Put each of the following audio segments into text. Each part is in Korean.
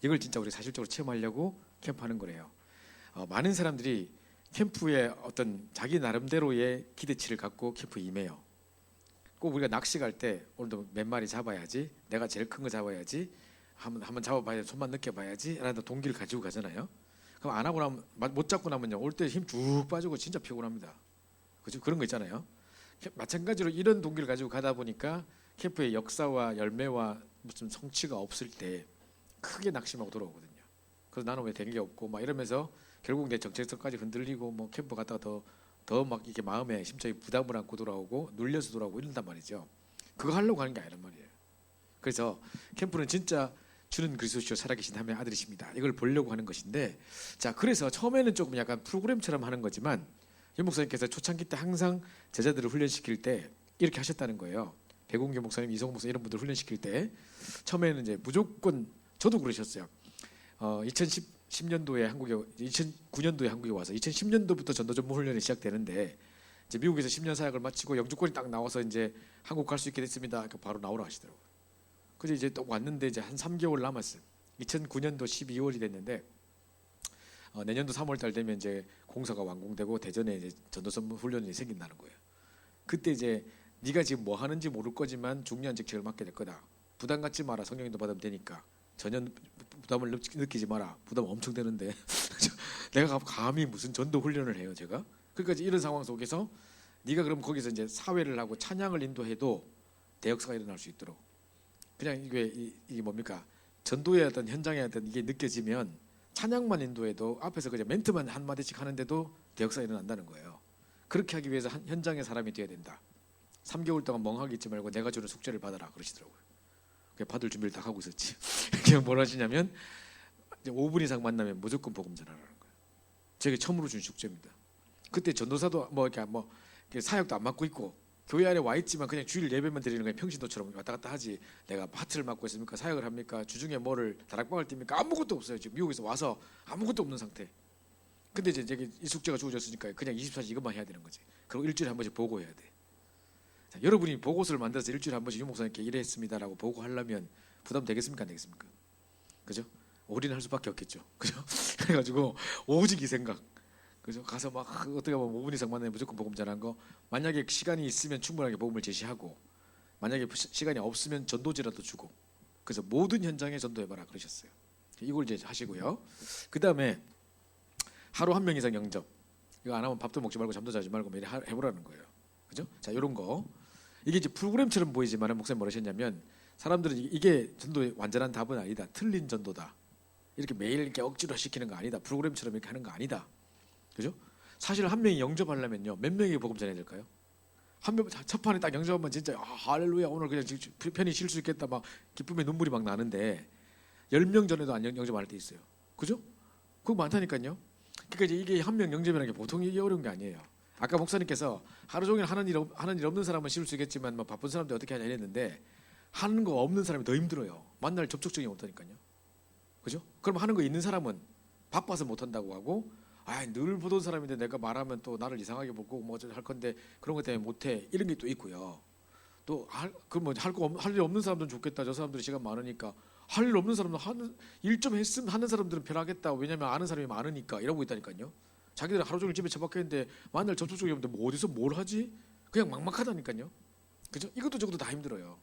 이걸 진짜 우리 사실적으로 체험하려고 캠프하는 거래요. 많은 사람들이 캠프에 어떤 자기 나름대로의 기대치를 갖고 캠프에 임해요. 꼭 우리가 낚시 갈 때 오늘도 몇 마리 잡아야지, 내가 제일 큰 거 잡아야지, 한번 잡아봐야 손만 느껴봐야지 라는 동기를 가지고 가잖아요. 그럼 안 하고 나면, 못 잡고 나면요, 올 때 힘 쭉 빠지고 진짜 피곤합니다. 그죠? 그런 거 있잖아요. 마찬가지로 이런 동기를 가지고 가다 보니까 캠프의 역사와 열매와 무슨 성취가 없을 때 크게 낙심하고 돌아오거든요. 그래서 나는 왜 된 게 없고 막 이러면서 결국 내 정체성까지 흔들리고 뭐 캠프 갔다가 더 막 이렇게 마음에 심적인 부담을 안고 돌아오고 눌려서 돌아오고 이런단 말이죠. 그거 하려고 하는 게 아니란 말이에요. 그래서 캠프는 진짜 주는 그리스도시요 살아계신 하나님의 아들이십니다. 이걸 보려고 하는 것인데, 자, 그래서 처음에는 조금 약간 프로그램처럼 하는 거지만 임 목사님께서 초창기 때 항상 제자들을 훈련시킬 때 이렇게 하셨다는 거예요. 백운규 목사님, 이성호 목사님 이런 분들 훈련시킬 때 처음에는 이제 무조건, 저도 그러셨어요. 2010년도에 한국에 2009년도에 한국에 와서 2010년도부터 전도 전문 훈련이 시작되는데, 이제 미국에서 10년 사역을 마치고 영주권이 딱 나와서 이제 한국 갈 수 있게 됐습니다. 바로 나오라 하시더라고요. 그래서 이제 또 왔는데 이제 한 3개월 남았어요. 2009년도 12월이 됐는데 내년도 3월달 되면 이제 공사가 완공되고 대전에 이제 전도선 훈련이 생긴다는 거예요. 그때 이제 네가 지금 뭐 하는지 모를 거지만 중요한 직책을 맡게 될 거다. 부담 갖지 마라. 성령님도 받으면 되니까. 전혀 부담을 느끼지 마라. 부담 엄청 되는데 내가 감히 무슨 전도 훈련을 해요, 제가? 그러니까 이제 이런 상황 속에서 네가 그럼 거기서 이제 사회를 하고 찬양을 인도해도 대역사가 일어날 수 있도록, 그냥 이게 뭡니까? 전도의 어떤 현장의 어떤 이게 느껴지면 찬양만 인도해도 앞에서 그냥 멘트만 한 마디씩 하는데도 대역사가 일어난다는 거예요. 그렇게 하기 위해서 현장의 사람이 돼야 된다. 3개월 동안 멍하게 있지 말고 내가 주는 숙제를 받아라 그러시더라고요. 받을 준비를 다 하고 있었지. 그냥 뭘 하시냐면 이제 5분 이상 만나면 무조건 복음 전하라는 거예요. 제게 처음으로 준 숙제입니다. 그때 전도사도 뭐 이렇게 사역도 안 맡고 있고 교회 안에 와 있지만 그냥 주일 예배만 드리는 거예요. 평신도처럼 왔다 갔다 하지. 내가 파트를 맡고 있습니까? 사역을 합니까? 주중에 뭐를 다락방을 띱니까? 아무것도 없어요. 지금 미국에서 와서 아무것도 없는 상태. 근데 이제 이 숙제가 주어졌으니까 그냥 24시 이것만 해야 되는 거지. 그리고 일주일에 한 번씩 보고해야 돼. 자, 여러분이 보고서를 만들어서 일주일에 한 번씩 유 목사님께 이랬습니다라고 보고하려면 부담 되겠습니까? 안 되겠습니까? 그죠? 올인할 수밖에 없겠죠. 그죠? 그래가지고 오직 이 생각. 그죠? 가서 막 어떻게 보면 5분 이상 만나면 무조건 복음 전한 거. 만약에 시간이 있으면 충분하게 복음을 제시하고, 만약에 시간이 없으면 전도지라도 주고. 그래서 모든 현장에 전도해봐라 그러셨어요. 이걸 이제 하시고요. 그 다음에 하루 한 명 이상 영접. 이거 안 하면 밥도 먹지 말고 잠도 자지 말고 매일 해보라는 거예요. 그죠? 자, 이런 거. 이게 이제 프로그램처럼 보이지만 목사님 뭐라셨냐면, 사람들은 이게 전도의 완전한 답은 아니다. 틀린 전도다. 이렇게 매일 이렇게 억지로 시키는 거 아니다. 프로그램처럼 이렇게 하는 거 아니다. 그죠? 사실 한 명이 영접하려면요, 몇 명에게 복음 전해야 될까요? 한 명 첫 판에 딱 영접하면 진짜 할렐루야 오늘 그냥 편히 쉴 수 있겠다 막 기쁨의 눈물이 막 나는데 10명 전에도 안 영접 안 할 때 있어요. 그죠? 그거 많다니까요. 그러니까 이제 이게 한 명 영접이라는 게 보통 이게 어려운 게 아니에요. 아까 목사님께서 하루 종일 하는 일 없는 사람은 쉴 수 있겠지만 뭐 바쁜 사람들 어떻게 하냐 이랬는데, 하는 거 없는 사람이 더 힘들어요. 만날 접촉점이 없다니까요. 그죠? 그럼 하는 거 있는 사람은 바빠서 못 한다고 하고, 늘 보던 사람인데 내가 말하면 또 나를 이상하게 보고 뭐 할 건데 그런 것 때문에 못 해. 이런 게 또 있고요. 또 할 일 없는 사람들은 좋겠다. 저 사람들이 시간 많으니까. 할 일 없는 사람은 일 좀 했으면 하는 사람들은 편하겠다. 왜냐면 아는 사람이 많으니까 이러고 있다니까요. 자기들은 하루 종일 집에 처박혀 있는데 만날 접촉점이 없는데 뭐 어디서 뭘 하지? 그냥 막막하다니까요. 그죠? 이것도 저것도 다 힘들어요.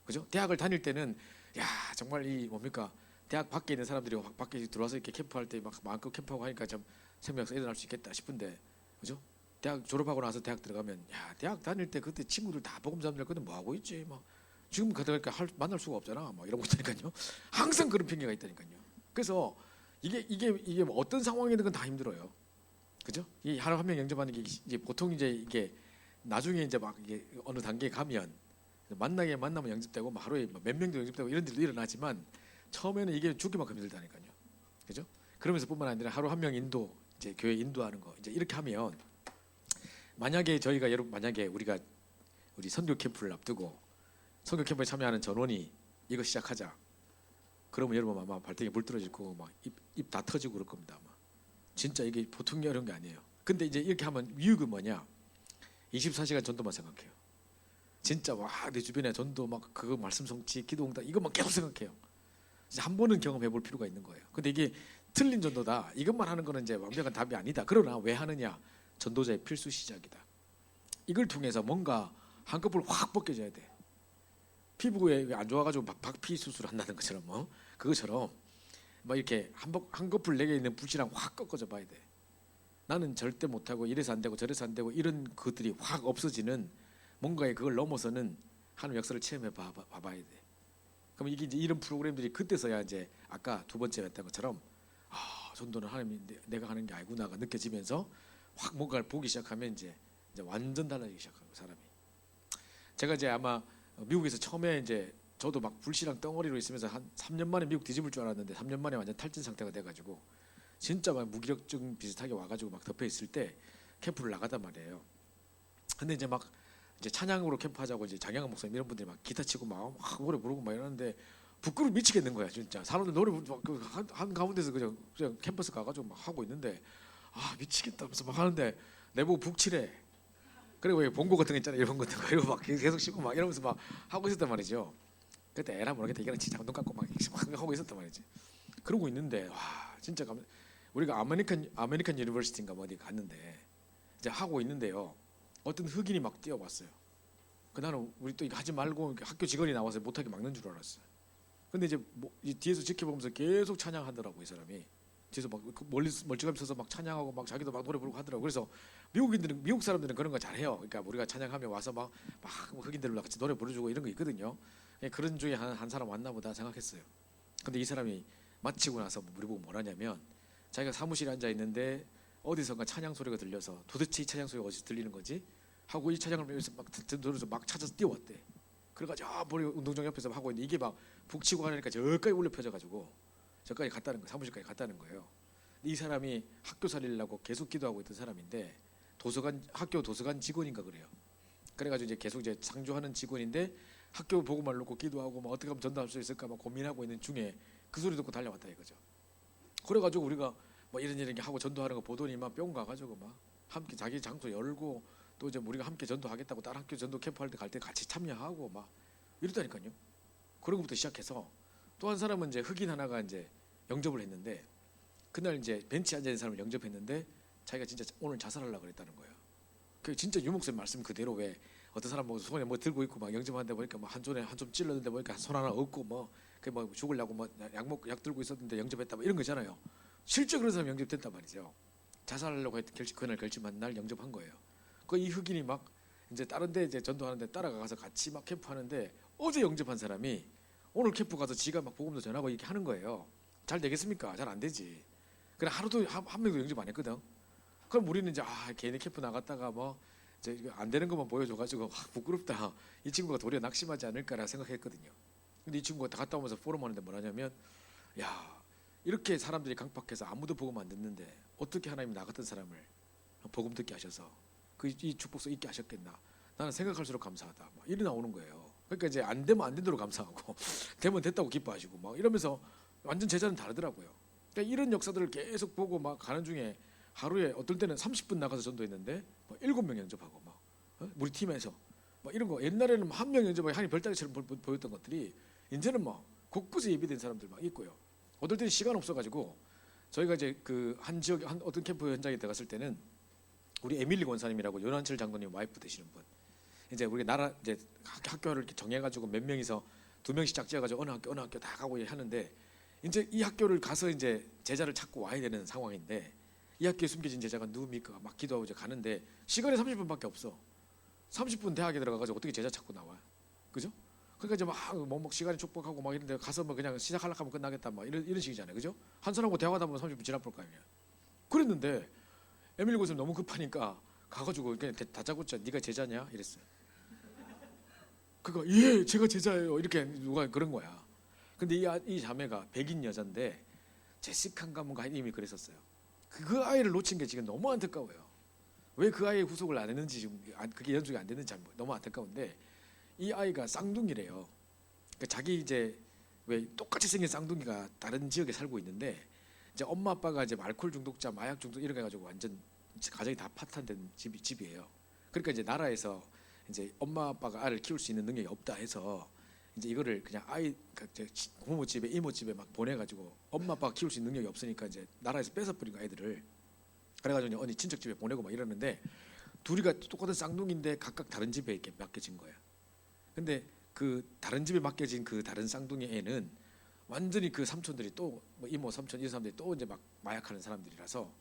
그죠? 대학을 다닐 때는 야 정말 이 뭡니까? 대학 밖에 있는 사람들이 밖에 들어와서 이렇게 캠프할 때 막 마음껏 캠프하고 하니까 참 생명에서 일어날 수 있겠다 싶은데, 그죠? 대학 졸업하고 나서 대학 들어가면 야 대학 다닐 때 그때 친구들 다 복음 전하들 그때 뭐 하고 있지? 막 지금 가다가 만날 수가 없잖아. 막 이러고 있다니까요. 항상 그런 핑계가 있다니까요. 그래서 이게 뭐 어떤 상황이든 건 다 힘들어요. 그죠? 이 하루 한 명 영접하는 게 이제 보통 이게 나중에 이제 막 이게 어느 단계에 가면 만나면 영접되고 뭐 하루에 몇 명도 영접되고 이런 일도 일어나지만 처음에는 이게 죽기만큼 힘들다니까요. 그죠? 그러면서 뿐만 아니라 하루 한 명 인도, 이제 교회 인도하는 거 이제 이렇게 하면, 만약에 우리 선교 캠프를 앞두고 선교 캠프에 참여하는 전원이 이거 시작하자. 그러면 여러분 아마 발등에 물 떨어질 거고 막 입 다 터지고 그럴 겁니다. 아마. 진짜 이게 보통 어려운 게 아니에요. 근데 이제 이렇게 하면 유익은 뭐냐? 24시간 전도만 생각해요. 진짜 와 내 주변에 전도 막 그거 말씀 성취 기도 응답 이것만 계속 생각해요. 이제 한 번은 경험해 볼 필요가 있는 거예요. 근데 이게 틀린 전도다. 이것만 하는 거는 이제 완벽한 답이 아니다. 그러나 왜 하느냐? 전도자의 필수 시작이다. 이걸 통해서 뭔가 한꺼풀 확 벗겨져야 돼. 피부에 안 좋아가지고 막 박피 수술 한다는 것처럼 그것처럼 막 이렇게 한꺼풀 내게 있는 불씨랑 확 꺾어져 봐야 돼. 나는 절대 못하고 이래서 안 되고 저래서 안 되고 이런 것들이 확 없어지는 뭔가에 그걸 넘어서는 하나님 역사를 체험해 봐봐야 돼. 그럼 이게 이제 이런 프로그램들이 그때서야 이제 아까 두 번째 했던 것처럼 전도는 하나님이 내가 하는 게 아니구나가 느껴지면서 확 뭔가를 보기 시작하면 이제 완전 달라지기 시작하고 사람이. 제가 이제 아마 미국에서 처음에 이제 저도 막 불씨랑 덩어리로 있으면서 한 3년 만에 미국 뒤집을 줄 알았는데 3년 만에 완전 탈진 상태가 돼가지고 진짜 막 무기력증 비슷하게 와가지고 막 덮여 있을 때 캠프를 나가단 말이에요. 근데 이제 막 이제 찬양으로 캠프하자고 이제 장영환 목사님 이런 분들이 막 기타 치고 막 노래 부르고 막 이러는데 부끄러워 미치겠는 거야 진짜. 사람들 노래 한 가운데서 그냥 캠퍼스 가가지고 막 하고 있는데 미치겠다 하면서 막 하는데 내보고 북치래. 그리고 왜 봉고 같은 거 있잖아요. 이런 것들 이거 막 계속 씻고 막 이러면서 막 하고 있었단 말이죠. 그때 에라 모르겠다 이거는 진짜 눈 감고 막 하고 있었단 말이지. 그러고 있는데 진짜 우리가 아메리칸 유니버시티인가 뭐 어디 갔는데 이제 하고 있는데요. 어떤 흑인이 막 뛰어왔어요. 나는 우리 또 이거 하지 말고 학교 직원이 나와서 못하게 막는 줄 알았어요. 근데 이제 뒤에서 지켜보면서 계속 찬양하더라고 이 사람이. 뒤에서 막 멀찌감치 서서 막 찬양하고 막 자기도 막 노래 부르고 하더라고. 그래서 미국 사람들은 그런 거 잘해요. 그러니까 우리가 찬양하면 와서 막 흑인들과 같이 노래 부르주고 이런 거 있거든요. 그런 중에 한 사람 왔나 보다 생각했어요. 근데 이 사람이 마치고 나서 우리 보고 뭐라냐면 자기가 사무실에 앉아 있는데 어디선가 찬양 소리가 들려서 도대체 이 찬양 소리가 어디서 들리는 거지? 하고 이 찬양을 위해서 막 들어서 막 찾아서 뛰어왔대. 그래가지고 머리 운동장 옆에서 하고 있는데 이게 막 북치고 하니까 저기까지 올려 펴져가지고 저까지 갔다는 거, 사무실까지 갔다는 거예요. 이 사람이 학교 살리려고 계속 기도하고 있던 사람인데 학교 도서관 직원인가 그래요. 그래가지고 이제 계속 이제 상주하는 직원인데 학교 보고만 놓고 기도하고 막 어떻게 하면 전도할 수 있을까 막 고민하고 있는 중에 그 소리 듣고 달려왔다 이거죠. 그래가지고 우리가 뭐 이런 게 하고 전도하는 거 보더니 막 뿅 가가지고 막 함께 자기 장소 열고 또 이제 우리가 함께 전도하겠다고 다른 학교 전도 캠프 할 때 갈 때 같이 참여하고 막 이러다니까요. 그런 것부터 시작해서 또 한 사람은 이제 흑인 하나가 이제 영접을 했는데 그날 이제 벤치에 앉아 있는 사람을 영접했는데 자기가 진짜 오늘 자살하려고 그랬다는 거예요. 그 진짜 유목사님 말씀 그대로 왜 어떤 사람 뭐 손에 뭐 들고 있고 막 영접하는데 보니까 뭐 한 손에 한 좀 찔렀는데 보니까 손 하나 없고 뭐 죽으려고 뭐 약 들고 있었는데 영접했다 뭐 이런 거잖아요. 실제 그런 사람 영접됐단 말이죠. 자살하려고 그날 결심한 날 영접한 거예요. 이 흑인이 막 이제 다른 데 이제 전도하는데 따라가서 같이 막 캠프하는데 어제 영접한 사람이 오늘 캠프 가서 지가 막 복음도 전하고 이렇게 하는 거예요. 잘 되겠습니까? 잘 안 되지. 그래 하루도 한 명도 영접 안 했거든. 그럼 우리는 이제 괜히 캠프 나갔다가 뭐 이제 안 되는 것만 보여줘가지고 부끄럽다. 이 친구가 도리어 낙심하지 않을까라 생각했거든요. 근데 이 친구가 다 갔다 오면서 포럼 하는데 뭐라냐면 이렇게 사람들이 강박해서 아무도 복음 안 듣는데 어떻게 하나님이 나 같은 사람을 복음 듣게 하셔서 이 축복서 있게 하셨겠나. 나는 생각할수록 감사하다. 막 이리 나오는 거예요. 그러니까 이제 안 되면 안 된 대로 감사하고 되면 됐다고 기뻐하시고 막 이러면서 완전 제자는 다르더라고요. 그러니까 이런 역사들을 계속 보고 막 가는 중에 하루에 어떨 때는 30분 나가서 전도했는데 7명 영접하고 막 우리 팀에서 막 이런 거 옛날에는 한 명 영접하고 한이 별따기처럼 보였던 것들이 이제는 막 곳곳에 예비된 사람들 막 있고요. 어떨 때는 시간 없어가지고 저희가 이제 한 지역 한 어떤 캠프 현장에 들어갔을 때는 우리 에밀리 권사님이라고 윤한철 장로님 와이프 되시는 분 이제 우리 나라 이제 학교를 이렇게 정해가지고 몇 명이서 2명씩 짝지어가지고 어느 학교 다 가고 하는데 이제 이 학교를 가서 이제 제자를 찾고 와야 되는 상황인데 이 학교에 숨겨진 제자가 누굽니까? 막 기도하고 이제 가는데 시간이 30분밖에 없어. 30분 대학에 들어가가지고 어떻게 제자 찾고 나와? 그죠? 그러니까 이제 막 시간이 촉박하고 막 이런데 가서 뭐 그냥 시작하려고 하면 끝나겠다 막 이런 식이잖아요. 그죠? 한 사람하고 대화하다 보면 30분 지나볼 거 아니에요. 그랬는데 에밀리 고생 너무 급하니까 가가지고 그냥 다짜고짜 네가 제자냐? 이랬어요. 예 제가 제자예요. 이렇게 누가 그런 거야. 근데 이 자매가 백인 여자인데 제시칸 가문가 이미 그랬었어요. 그 아이를 놓친 게 지금 너무 안타까워요. 왜 그 아이의 후속을 안 했는지 지금 그게 연속이 안 됐는지 너무 안타까운데 이 아이가 쌍둥이래요. 그러니까 자기 이제 왜 똑같이 생긴 쌍둥이가 다른 지역에 살고 있는데 이제 엄마 아빠가 이제 알코올 중독자, 마약 중독 이런 거 가지고 완전 가정이 다 파탄된 집이에요. 그러니까 이제 나라에서 이제 엄마 아빠가 아이를 키울 수 있는 능력이 없다 해서 이제 이거를 그냥 아이 고모 집에 이모 집에 막 보내가지고 엄마 아빠가 키울 수 있는 능력이 없으니까 이제 나라에서 뺏어버린 거 아이들을. 그래가지고 이제 어디 친척 집에 보내고 막 이러는데 둘이가 똑같은 쌍둥이인데 각각 다른 집에 이렇게 맡겨진 거야. 근데 그 다른 집에 맡겨진 그 다른 쌍둥이 애는 완전히 그 삼촌들이 또뭐 이모 삼촌 이런 사람들이 또 이제 막 마약하는 사람들이라서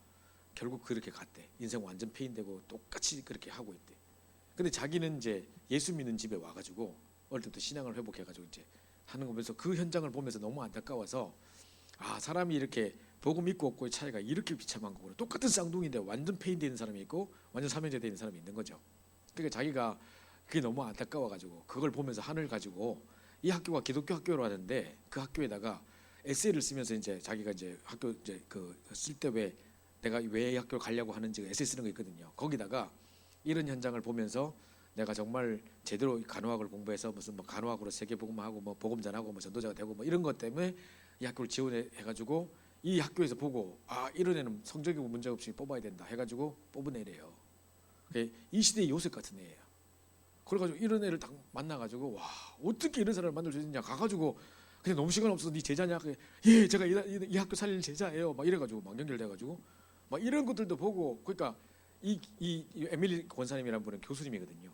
결국 그렇게 갔대. 인생 완전 폐인되고 똑같이 그렇게 하고 있대. 근데 자기는 이제 예수 믿는 집에 와가지고 어릴 때부터 신앙을 회복해가지고 이제 하는 거 보면서 그 현장을 보면서 너무 안타까워서 아 사람이 이렇게 복음 있고 없고의 차이가 이렇게 비참한 거구나. 똑같은 쌍둥이인데 완전 폐인되는 사람이 있고 완전 삼형제되는 사람이 있는 거죠. 그러니까 자기가 그게 너무 안타까워가지고 그걸 보면서 한을 가지고 이 학교가 기독교 학교로 하는데 그 학교에다가 에세이를 쓰면서 이제 자기가 이제 학교 이제 그 쓸 때 왜 내가 왜 이 학교를 가려고 하는지 에세이 쓰는 거 있거든요. 거기다가 이런 현장을 보면서 내가 정말 제대로 간호학을 공부해서 무슨 뭐 간호학으로 세계복음하고 뭐 복음전하고 뭐 전도자가 되고 뭐 이런 것 때문에 이 학교를 지원해가지고 이 학교에서 보고 아 이런 애는 성적이 문제 없이 뽑아야 된다 해가지고 뽑은 애래요. 이 시대의 요셉 같은 애예요. 그래가지고 이런 애를 딱 만나가지고 와 어떻게 이런 사람을 만들 수 있느냐 가가지고 그냥 너무 시간 없어서 네 제자냐? 예 제가 이 학교 살릴 제자예요. 막 이래가지고 막 연결돼가지고 막 이런 것들도 보고 그러니까 이 에밀리 권사님이라는 분은 교수님이거든요.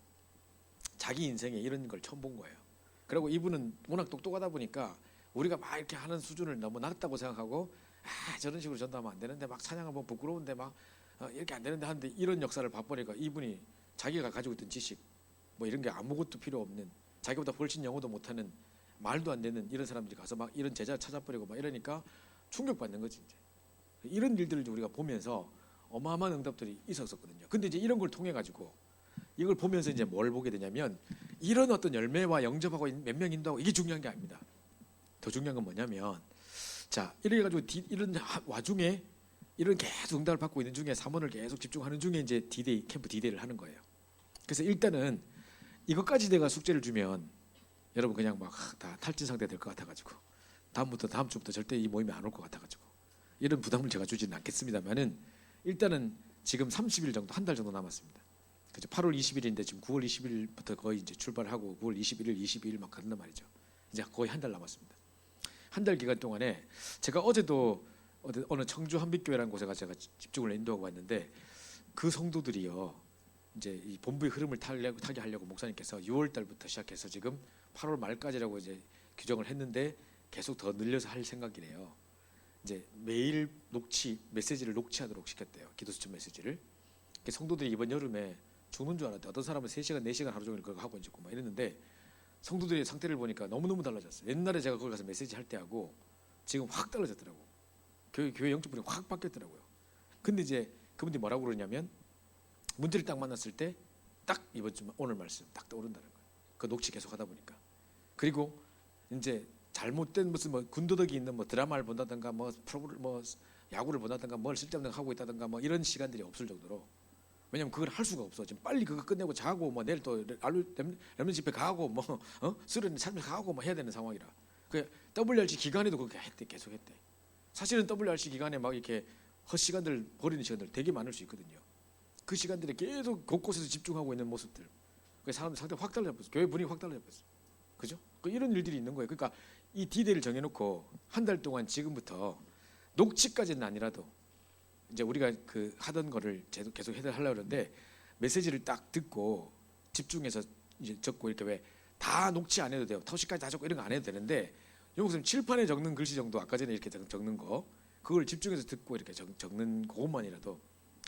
자기 인생에 이런 걸 처음 본 거예요. 그리고 이분은 워낙 똑똑하다 보니까 우리가 막 이렇게 하는 수준을 너무 낮다고 생각하고 아 저런 식으로 전도하면 안 되는데 막 찬양하면 부끄러운데 막 이렇게 안 되는데 하는데 이런 역사를 봐버리니까 이분이 자기가 가지고 있던 지식 뭐 이런 게 아무것도 필요 없는 자기보다 훨씬 영어도 못하는 말도 안 되는 이런 사람들이 가서 막 이런 제자 찾아버리고 막 이러니까 충격받는 거지 이제. 이런 일들을 우리가 보면서 어마어마한 응답들이 있었거든요. 근데 이제 이런 걸 통해 가지고 이걸 보면서 이제 뭘 보게 되냐면 이런 어떤 열매와 영접하고 몇 명 인도하고 이게 중요한 게 아닙니다. 더 중요한 건 뭐냐면 자 이래 가지고 이런 와중에 이런 계속 응답을 받고 있는 중에 사문을 계속 집중하는 중에 이제 디데이 캠프 디데이를 하는 거예요. 그래서 일단은 이것까지 내가 숙제를 주면 여러분 그냥 막 다 탈진 상태 될 것 같아가지고 다음 주부터 절대 이 모임에 안 올 것 같아가지고 이런 부담을 제가 주지는 않겠습니다만은 일단은 지금 30일 정도 한 달 정도 남았습니다. 그죠? 8월 20일인데 지금 9월 20일부터 거의 이제 출발하고 9월 21일, 22일 막 간단 말이죠. 이제 거의 한 달 남았습니다. 한 달 기간 동안에 제가 어제도 어느 청주 한빛교회라는 곳에 제가 집중을 인도하고 왔는데 그 성도들이요. 이제 이 본부의 흐름을 타게 하려고 목사님께서 6월 달부터 시작해서 지금 8월 말까지라고 이제 규정을 했는데 계속 더 늘려서 할 생각이래요. 이제 매일 메시지를 녹취하도록 시켰대요. 기도수첩 메시지를. 성도들이 이번 여름에 죽는 줄 알았대. 어떤 사람은 3시간, 4시간 하루 종일 그거 하고 있고 막 이랬는데 성도들의 상태를 보니까 너무너무 달라졌어요. 옛날에 제가 거기 가서 메시지 할 때하고 지금 확 달라졌더라고. 교회 영적 분이 확 바뀌었더라고요. 근데 이제 그분들이 뭐라고 그러냐면 문제를 딱 만났을 때 딱 이번 주 오늘 말씀 딱 떠오른다는 거예요. 그 녹취 계속 하다 보니까. 그리고 이제 잘못된 무슨 뭐 군더더기 있는 뭐 드라마를 본다든가 뭐 야구를 본다든가 뭘 쓸데없는 거 하고 있다든가 뭐 이런 시간들이 없을 정도로 왜냐면 그걸 할 수가 없어. 지금 빨리 그거 끝내고 자고 뭐 내일 또 렘넌트 집회 가고 뭐 수련 삶에 가고 뭐 해야 되는 상황이라. 그 WRC 기간에도 그렇게 했대. 계속 했대. 사실은 WRC 기간에 막 이렇게 헛시간들 버리는 시간들 되게 많을 수 있거든요. 그 시간들에 계속 곳곳에서 집중하고 있는 모습들. 그 사람들 상태 확 달라졌어. 교회 분위기 확 달라졌어. 그죠? 이런 일들이 있는 거예요. 그러니까 이 디데이를 정해놓고 한 달 동안 지금부터 녹취까지는 아니라도 이제 우리가 그 하던 거를 계속 하려고 그러는데 메시지를 딱 듣고 집중해서 이제 적고 이렇게 왜 다 녹취 안 해도 돼요. 터시까지 다 적고 이런 거 안 해도 되는데 여기서 칠판에 적는 글씨 정도 아까 전에 이렇게 적는 거 그걸 집중해서 듣고 이렇게 적는 그것만이라도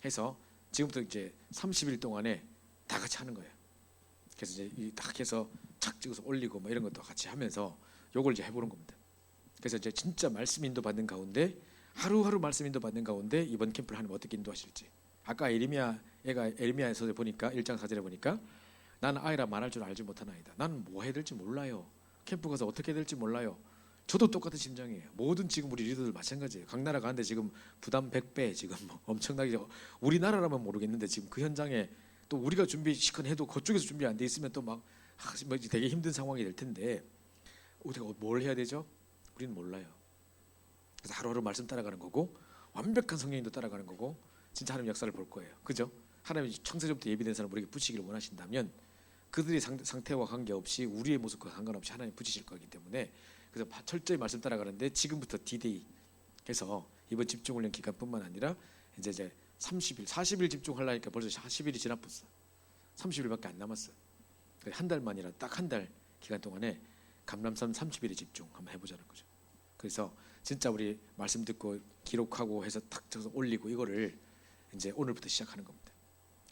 해서 지금부터 이제 30일 동안에 다 같이 하는 거예요. 그래서 이제 딱 해서 착 찍어서 올리고 뭐 이런 것도 같이 하면서 요걸 이제 해보는 겁니다. 그래서 이제 진짜 말씀 인도 받는 가운데 하루하루 말씀 인도 받는 가운데 이번 캠프를 하면 어떻게 인도하실지. 아까 에레미야에서 보니까 1장 4절에 보니까 나는 아이라 말할 줄 알지 못하나이다. 나는 뭐 해야 될지 몰라요. 캠프 가서 어떻게 해야 될지 몰라요. 저도 똑같은 심정이에요. 모든 지금 우리 리더들 마찬가지예요. 각 나라 가는데 지금 부담 100배 지금 뭐 엄청나게 우리나라라면 모르겠는데 지금 그 현장에 또 우리가 준비 시간 해도 그쪽에서 준비 안 돼 있으면 또 막 되게 힘든 상황이 될 텐데 우리가 뭘 해야 되죠? 우리는 몰라요. 그래서 하루하루 말씀 따라가는 거고 완벽한 성령님도 따라가는 거고 진짜 하나님 역사를 볼 거예요. 그죠? 하나님이 창세전부터 예비된 사람 우리에게 붙이기를 원하신다면 그들의 상태와 관계없이 우리의 모습과 상관없이 하나님 붙이실 거기 때문에 그래서 철저히 말씀 따라가는데 지금부터 D-Day 해서 이번 집중훈련 기간뿐만 아니라 이제 30일, 40일 집중하려니까 벌써 40일이 지나버렸어. 30일밖에 안 남았어. 한 달 만이라 딱 한 달 기간 동안에 감람산 30일의 집중 한번 해보자는 거죠. 그래서 진짜 우리 말씀 듣고 기록하고 해서 탁 쳐서 올리고 이거를 이제 오늘부터 시작하는 겁니다.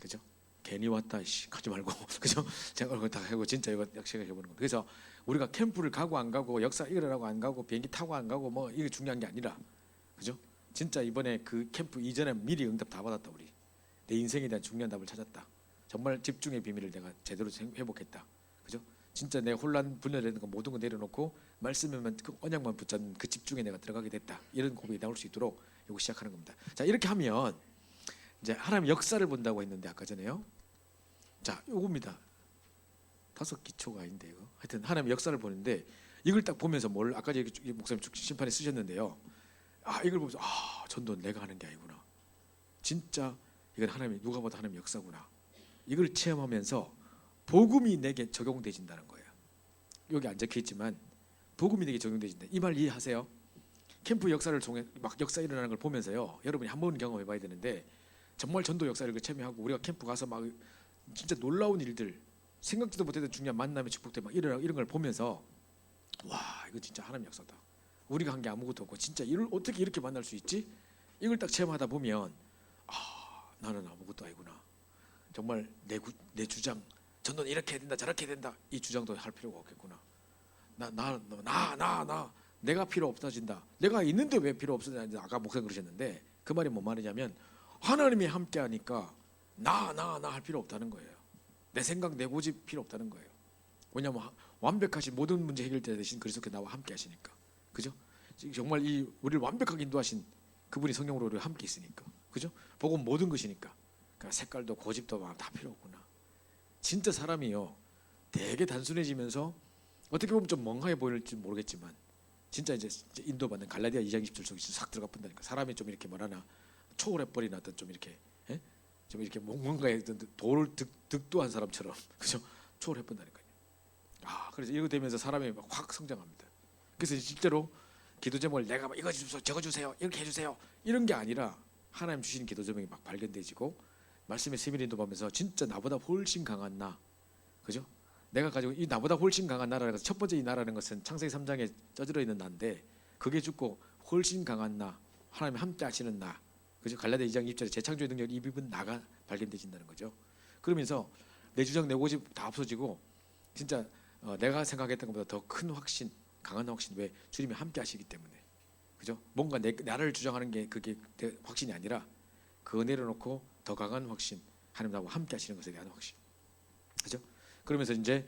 그죠? 괜히 왔다 가지 말고 그죠? 제가 얼굴 다 하고 진짜 이거 약식을 해보는 겁니다. 그래서 우리가 캠프를 가고 안 가고 역사 이거라고 안 가고 비행기 타고 안 가고 뭐 이게 중요한 게 아니라 그죠? 진짜 이번에 그 캠프 이전에 미리 응답 다 받았다. 우리 내 인생에 대한 중요한 답을 찾았다. 정말 집중의 비밀을 내가 제대로 회복했다. 그죠? 진짜 내 혼란 분열되는 거 모든 거 내려놓고 말씀에만 그 언약만 붙잡는 그 집중에 내가 들어가게 됐다. 이런 고백이 나올 수 있도록 이거 시작하는 겁니다. 자, 이렇게 하면 이제 하나님의 역사를 본다고 했는데 아까 전에요. 자, 요겁니다. 5기초가 아닌데 이거. 하여튼 하나님의 역사를 보는데 이걸 딱 보면서 뭘 아까 목사님 심판에 쓰셨는데요. 이걸 보면서 전도 내가 하는 게 아니구나. 진짜 이건 하나님이 누가 봐도 하나님의 역사구나. 이걸 체험하면서 복음이 내게 적용되진다는 거예요. 여기 안 적혀있지만 복음이 내게 적용되진다. 이 말 이해하세요? 캠프 역사를 통해 막 역사 일어나는 걸 보면서요. 여러분이 한 번 경험해봐야 되는데 정말 전도 역사를 체험하고 우리가 캠프 가서 막 진짜 놀라운 일들 생각지도 못했던 중요한 만남의 축복들 막 이런 걸 보면서 와 이거 진짜 하나님의 역사다. 우리가 한 게 아무것도 없고 진짜 이를 어떻게 이렇게 만날 수 있지? 이걸 딱 체험하다 보면 나는 아무것도 아니구나. 정말 내 주장 전도는 이렇게 해야 된다 저렇게 해야 된다 이 주장도 할 필요가 없겠구나. 나 내가 필요 없어진다. 내가 있는데 왜 필요 없어지는지 아까 목사님 그러셨는데 그 말이 뭔 말이냐면 하나님이 함께하니까 나 할 필요 없다는 거예요. 내 생각 내 고집 필요 없다는 거예요. 왜냐하면 완벽하신 모든 문제 해결자 되신 그리스도께서 나와 함께 하시니까. 그죠? 정말 이 우리를 완벽하게 인도하신 그분이 성령으로 우리와 함께 있으니까. 그죠? 복음 모든 것이니까. 그러니까 색깔도 고집도 막 다 필요 없구나. 진짜 사람이요. 되게 단순해지면서 어떻게 보면 좀 멍하게 보일지 모르겠지만 진짜 이제 인도받는 갈라디아 2장 20절 속에 싹 들어가 본다니까. 사람이 좀 이렇게 뭐라나 초월해버린 어떤 좀 이렇게 좀 이렇게 뭔가에 돌을 득도한 사람처럼 그죠? 초월해본다니까요. 그래서 이거 되면서 사람이 막 확 성장합니다. 그래서 실제로 기도 제목을 내가 막 이거 주세요, 저거 주세요, 이렇게 해주세요 이런 게 아니라 하나님 주시는 기도 제목이 막 발견되지고 말씀의 세밀히 인도하면서 진짜 나보다 훨씬 강한 나, 그죠? 내가 가지고 이 나보다 훨씬 강한 나라라는 것은 첫 번째 이 나라는 것은 창세기 3장에 쪄들어 있는 나인데 그게 죽고 훨씬 강한 나, 하나님 함께 하시는 나, 그죠? 갈라디아 2장 2절에 재창조의 능력 입은 나가 발견되진다는 거죠. 그러면서 내 주장 내 고집 다 없어지고 진짜 내가 생각했던 것보다 더 큰 확신, 강한 확신. 왜? 주님이 함께 하시기 때문에. 그죠? 뭔가 나를 주장하는 게 그게 확신이 아니라 그거 내려놓고 더 강한 확신, 하나님 나와 함께 하시는 것에 대한 확신. 그죠? 그러면서 이제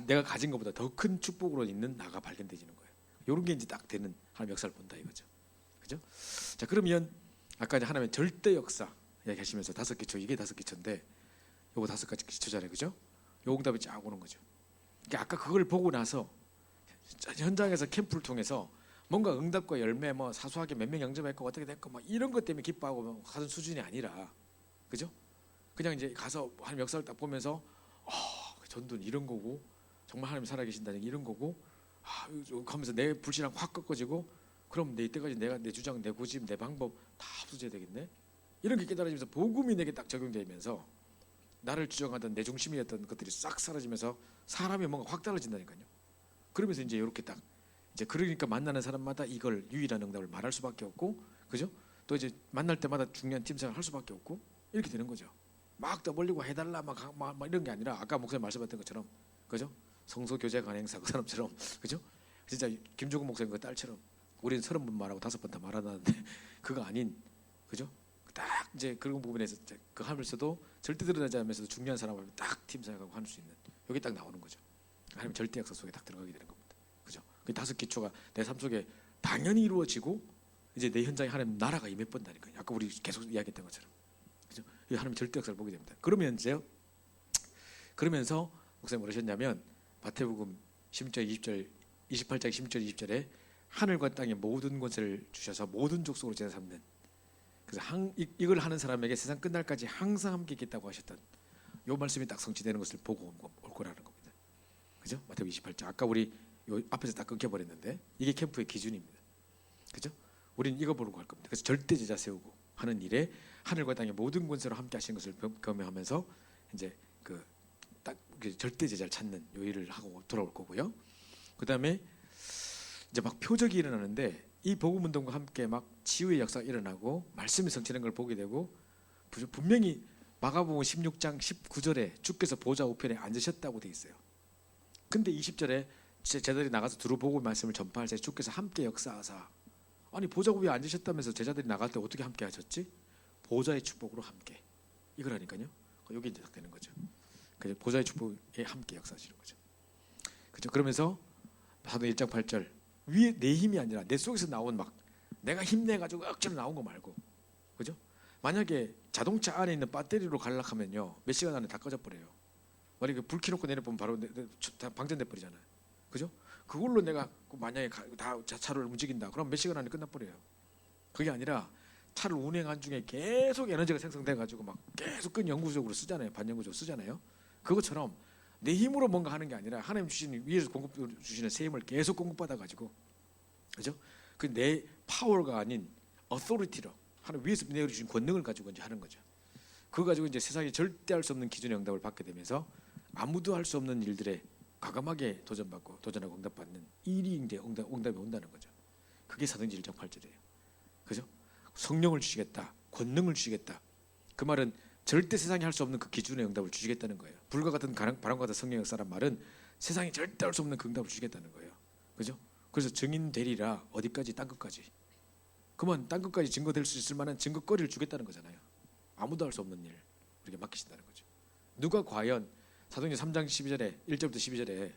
내가 가진 것보다 더 큰 축복으로 있는 나가 발견되지는 거예요. 이런 게 이제 딱 되는 하나님 역사를 본다 이거죠. 그죠? 자, 그러면 아까 이제 하나님의 절대 역사 이야기하시면서 5기초, 이게 5기초인데 요거 5가지 기초잖아요. 그죠? 요 응답이 쫙 오는 거죠. 그러니까 아까 그걸 보고 나서 현장에서 캠프를 통해서 뭔가 응답과 열매 뭐 사소하게 몇 명 영접했고 어떻게 됐고 막 이런 것 때문에 기뻐하고 하는 수준이 아니라 그죠? 그냥 이제 가서 하나님 역사를 딱 보면서 전도는 이런 거고 정말 하나님 살아계신다는 게 이런 거고 하면서 내 불신앙 확 꺾어지고 그럼 내 이때까지 내가 내 주장 내 고집 내 방법 다 없어져야 되겠네. 이런 게 깨달아지면서 복음이 내게 딱 적용되면서 나를 주장하던 내 중심이었던 것들이 싹 사라지면서 사람이 뭔가 확 달라진다니까요. 그러면서 이제 이렇게 딱 이제 그러니까 만나는 사람마다 이걸 유일한 응답을 말할 수밖에 없고, 그죠? 또 이제 만날 때마다 중요한 팀 생활 할 수밖에 없고 이렇게 되는 거죠. 막 떠벌리고 해달라 막 이런 게 아니라 아까 목사님 말씀하셨던 것처럼, 그죠? 성소 교제 간행사 그 사람처럼, 그죠? 진짜 김종국 목사님 그 딸처럼 우리는 30번 말하고 5번 다 말하는데 그거 아닌, 그죠? 딱 이제 그런 부분에서 그 하면서도 절대 드러나지 않으면서도 중요한 사람을 딱 팀 생각하고 할 수 있는 여기 딱 나오는 거죠. 하나님 절대 역사 속에 딱 들어가게 되는 겁니다. 그죠? 그 5기초가 내 삶 속에 당연히 이루어지고 이제 내 현장에 하나님 나라가 임해본다니까요. 아까 우리 계속 이야기했던 것처럼, 그죠? 이 하나님 절대 역사를 보게 됩니다. 그러면서 목사님 뭐라셨냐면 마태복음 16장 20절 28장 16절 20절에 하늘과 땅의 모든 권세를 주셔서 모든 족속으로 제사 삼는, 그래서 이걸 하는 사람에게 세상 끝날까지 항상 함께 있겠다고 하셨던 요 말씀이 딱 성취되는 것을 보고 올 거라는 겁니다. 그죠? 마태복음 28장. 아까 우리 요 앞에서 딱 끊겨버렸는데 이게 캠프의 기준입니다. 그죠? 우리는 이거 보려고 할 겁니다. 그래서 절대 제자 세우고 하는 일에 하늘과 땅의 모든 권세로 함께 하신 것을 경험하면서 이제 그 딱 절대 제자를 찾는 요 일을 하고 돌아올 거고요. 그 다음에 이제 막 표적이 일어나는데 이 복음 운동과 함께 막 치유의 역사가 일어나고 말씀이 성취되는 걸 보게 되고 분명히 마가복음 16장 19절에 주께서 보좌 우편에 앉으셨다고 돼 있어요. 근데 20절에 제자들이 나가서 두루 복음 말씀을 전파할 때 주께서 함께 역사하사, 아니 보좌 위에 앉으셨다면서 제자들이 나갈 때 어떻게 함께 하셨지? 보좌의 축복으로 함께, 이거라니까요. 여기 이제 되는 거죠. 그래서 보좌의 축복에 함께 역사하시는 거죠. 그죠? 그러면서 사도행 1장 8절, 위에 내 힘이 아니라 내 속에서 나온 막 내가 힘내 가지고 억지로 나온 거 말고, 그죠? 만약에 자동차 안에 있는 배터리로 갈락하면요 몇 시간 안에 다 꺼져 버려요. 만약에 불 켜놓고 내려보면 바로 다 방전돼 버리잖아요. 그죠? 그걸로 내가 만약에 다 차를 움직인다 그럼 몇 시간 안에 끝나 버려요. 그게 아니라 차를 운행한 중에 계속 에너지가 생성돼 가지고 막 계속 연구적으로 쓰잖아요. 반영구적으로 쓰잖아요. 그것처럼 내 힘으로 뭔가 하는 게 아니라 하나님 주시는, 위에서 공급 주시는 새 힘을 계속 공급받아 가지고, 그죠? 그 내 파워가 아닌 authority로 하나님 위에서 내려주신 권능을 가지고 이제 하는 거죠. 그거 가지고 이제 세상에 절대 할 수 없는 기준의 응답을 받게 되면서 아무도 할 수 없는 일들에 과감하게 도전하고 응답받는 일이 이제 응답이 온다는 거죠. 그게 사도행전 1장 8절이에요. 그죠? 성령을 주시겠다, 권능을 주시겠다. 그 말은 절대 세상이 할 수 없는 그 기준의 응답을 주시겠다는 거예요. 불과 같은 바람과 같은 성령 역사란 말은 세상이 절대 할 수 없는 그 응답을 주시겠다는 거예요. 그죠? 그래서 증인 되리라, 어디까지? 땅끝까지. 그만 땅끝까지 증거될 수 있을 만한 증거거리를 주겠다는 거잖아요. 아무도 할 수 없는 일 우리에게 맡기신다는 거죠. 누가 과연 사도행전 3장 12절에 1절부터 12절에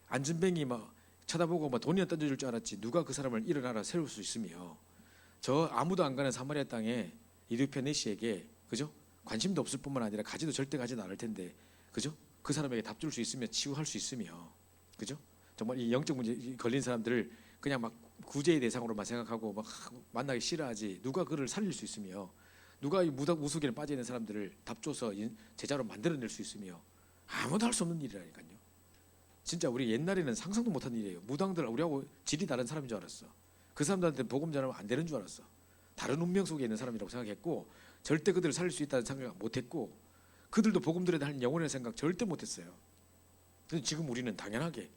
안전뱅이 막 쳐다보고 막 돈이나 던져줄 줄 알았지 누가 그 사람을 일어나라 세울 수 있으며, 저 아무도 안 가는 사마리아 땅에 이두페네 씨에게, 그죠? 관심도 없을 뿐만 아니라 가지도 절대 가지도 않을 텐데, 그죠? 그 사람에게 답 줄 수 있으며 치유할 수 있으며, 그죠? 정말 이 영적 문제 걸린 사람들을 그냥 막 구제의 대상으로만 생각하고 막 만나기 싫어하지, 누가 그를 살릴 수 있으며, 누가 이 무속인에 빠져 있는 사람들을 답 줘서 제자로 만들어낼 수 있으며, 아무도 할 수 없는 일이라니까요. 진짜 우리 옛날에는 상상도 못한 일이에요. 무당들 우리하고 질이 다른 사람인 줄 알았어. 그 사람들한테 복음 전하면 안 되는 줄 알았어. 다른 운명 속에 있는 사람이라고 생각했고, 절대 그들을 살릴 수 있다는 생각 못했고, 그들도 복음 들어야 하는 영혼의 생각 절대 못했어요. 근데 지금 우리는 당연하게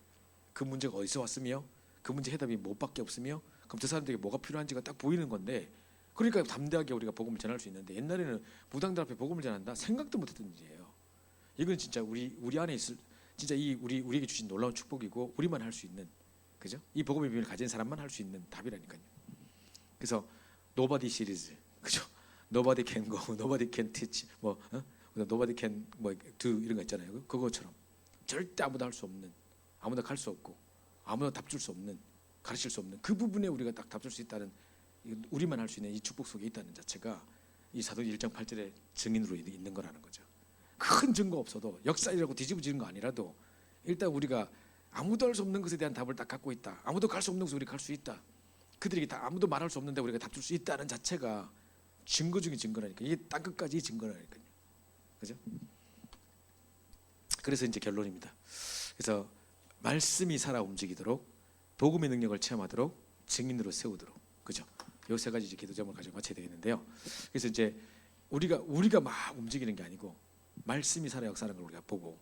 그 문제가 어디서 왔으며 그 문제 해답이 뭐밖에 없으며 그럼 저 사람들에게 뭐가 필요한지가 딱 보이는 건데, 그러니까 담대하게 우리가 복음을 전할 수 있는데, 옛날에는 무당들 앞에 복음을 전한다 생각도 못했던 일이에요. 이건 진짜 우리 안에 있을 진짜 이 우리에게 주신 놀라운 축복이고 우리만 할 수 있는, 그죠? 이 복음의 비밀을 가진 사람만 할 수 있는 답이라니까요. 그래서 nobody 시리즈, 그죠? Nobody can go, nobody can teach, nobody can do 이런 거 있잖아요. 그거처럼 절대 아무도 할 수 없는, 아무도 갈 수 없고, 아무도 답 줄 수 없는, 가르칠 수 없는 그 부분에 우리가 딱 답 줄 수 있다는, 우리만 할 수 있는 이 축복 속에 있다는 자체가 이 사도행전 1장 8절의 증인으로 있는 거라는 거죠. 큰 증거 없어도 역사이라고 뒤집어지는 거 아니라도 일단 우리가 아무도 할 수 없는 것에 대한 답을 딱 갖고 있다. 아무도 갈 수 없는 것을 우리가 갈 수 있다. 그들에게 다 아무도 말할 수 없는데 우리가 답 줄 수 있다는 자체가 증거 중에 증거라니까. 이게 땅끝까지 증거라니까요. 그죠? 그래서 이제 결론입니다. 그래서 말씀이 살아 움직이도록, 복음의 능력을 체험하도록, 증인으로 세우도록, 그죠? 요 세 가지 이제 기도점을 가지고 마쳐야 되겠는데요. 그래서 이제 우리가 막 움직이는 게 아니고 말씀이 살아 역사하는 걸 우리가 보고,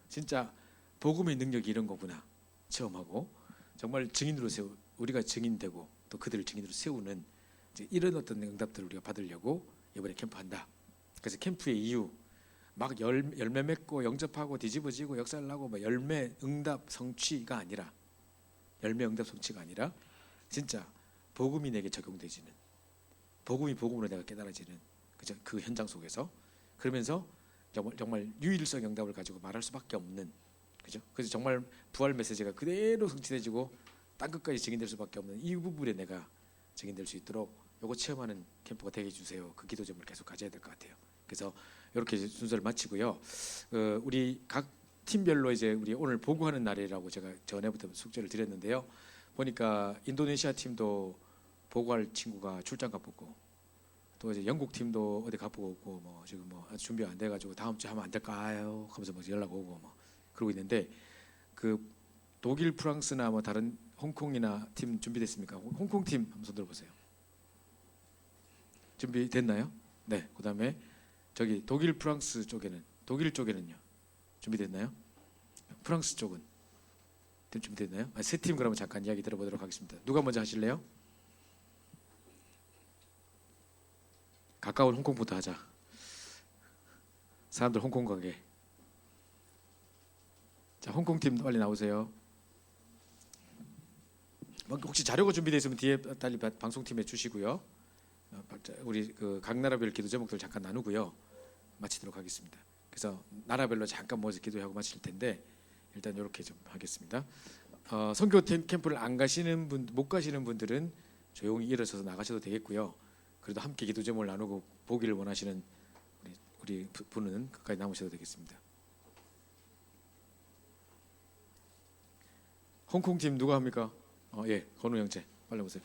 진짜 복음의 능력이 이런 거구나 체험하고, 정말 증인으로 우리가 증인되고 또 그들을 증인으로 세우는 이런 어떤 응답들을 우리가 받으려고 이번에 캠프한다. 그래서 캠프의 이유, 막 열매 맺고 영접하고 뒤집어지고 역사를 하고 막 열매 응답 성취가 아니라, 열매 응답 성취가 아니라 진짜 복음이 내게 적용되지는, 복음이 복음으로 내가 깨달아지는, 그죠? 그 현장 속에서 그러면서 정말 유일성 응답을 가지고 말할 수밖에 없는, 그죠? 그래서 정말 부활 메시지가 그대로 성취되지고 땅끝까지 증인될 수밖에 없는 이 부분에 내가 증인될 수 있도록 요거 체험하는 캠프가 되게 해주세요. 그 기도점을 계속 가져야 될 것 같아요. 그래서 이렇게 순서를 마치고요. 우리 각 팀별로 이제 우리 오늘 보고하는 날이라고 제가 전에부터 숙제를 드렸는데요. 보니까 인도네시아 팀도 보고할 친구가 출장 가봤고, 또 이제 영국 팀도 어디 가보고 오고 뭐 지금 뭐 아직 준비가 안 돼가지고 다음 주에 하면 안 될까요? 하면서 뭐 연락 오고 뭐 그러고 있는데 그 독일, 프랑스나 뭐 다른 홍콩이나 팀 준비됐습니까? 홍콩 팀 한번 손 들어보세요. 준비됐나요? 네. 그다음에 저기 독일, 프랑스 쪽에는 독일 쪽에는요 준비됐나요? 프랑스 쪽은 팀 준비됐나요? 세 팀 그러면 잠깐 이야기 들어보도록 하겠습니다. 누가 먼저 하실래요? 가까운 홍콩부터 하자. 사람들 홍콩 가게. 자, 홍콩 팀 빨리 나오세요. 혹시 자료가 준비되어 있으면 뒤에 빨리 방송팀에 주시고요. 우리 그 각 나라별 기도 제목들 잠깐 나누고요. 마치도록 하겠습니다. 그래서 나라별로 잠깐 모여서 기도하고 마칠 텐데 일단 이렇게 좀 하겠습니다. 선교 캠프를 안 가시는 분, 못 가시는 분들은 조용히 일어서서 나가셔도 되겠고요. 그래도 함께 기도 제목을 나누고 보기를 원하시는 우리 분은 끝까지 남으셔도 되겠습니다. 홍콩 팀 누가 합니까? 예, 건우 형제 빨리 오세요.